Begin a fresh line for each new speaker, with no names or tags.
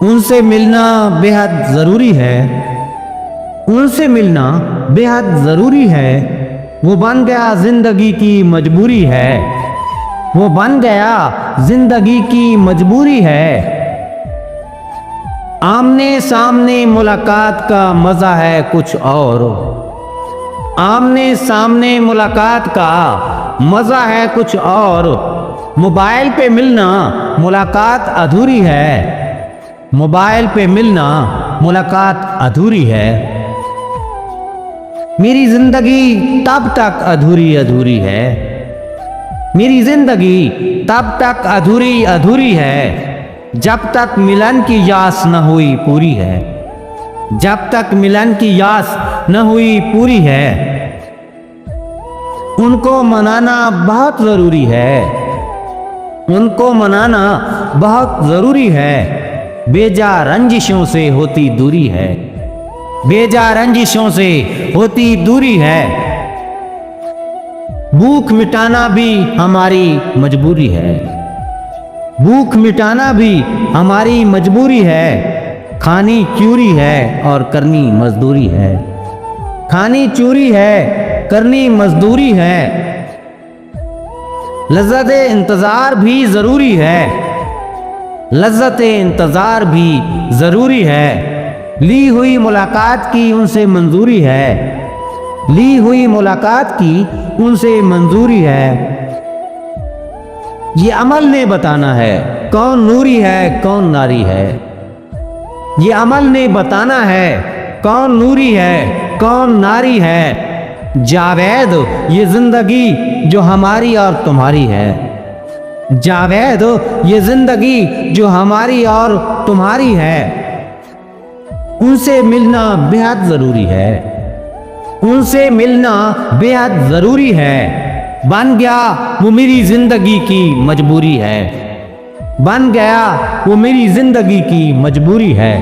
उनसे मिलना बेहद ज़रूरी है, उनसे मिलना बेहद ज़रूरी है। वो बन गया ज़िंदगी की मजबूरी है, वो बन गया ज़िंदगी की मजबूरी है। आमने सामने मुलाकात का मज़ा है कुछ और, आमने सामने मुलाकात का मज़ा है कुछ और। मोबाइल पे मिलना मुलाकात अधूरी है, मोबाइल पे मिलना मुलाकात अधूरी है। मेरी जिंदगी तब तक अधूरी अधूरी है, मेरी जिंदगी तब तक अधूरी अधूरी है जब तक मिलन की यास न हुई पूरी है, जब तक मिलन की यास न हुई पूरी है। उनको मनाना बहुत ज़रूरी है, उनको मनाना बहुत ज़रूरी है। बेजा रंजिशों से होती दूरी है, बेजा रंजिशों से होती दूरी है। भूख मिटाना भी हमारी मजबूरी है, भूख मिटाना भी हमारी मजबूरी है। खानी चूरी है और करनी मजदूरी है, खानी चूरी है करनी मजदूरी है। लज़्ज़त इंतज़ार भी ज़रूरी है, लज़्ज़त इंतज़ार भी ज़रूरी है। ली हुई मुलाकात की उनसे मंजूरी है, ली हुई मुलाकात की उनसे मंजूरी है। ये अमल ने बताना है कौन नूरी है कौन नारी है, ये अमल ने बताना है कौन नूरी है कौन नारी है। जावेद ये जिंदगी जो हमारी और तुम्हारी है, जावेद ये जिंदगी जो हमारी और तुम्हारी है। उनसे मिलना बेहद ज़रूरी है, उनसे मिलना बेहद ज़रूरी है। बन गया वो मेरी ज़िंदगी की मजबूरी है, बन गया वो मेरी ज़िंदगी की मजबूरी है।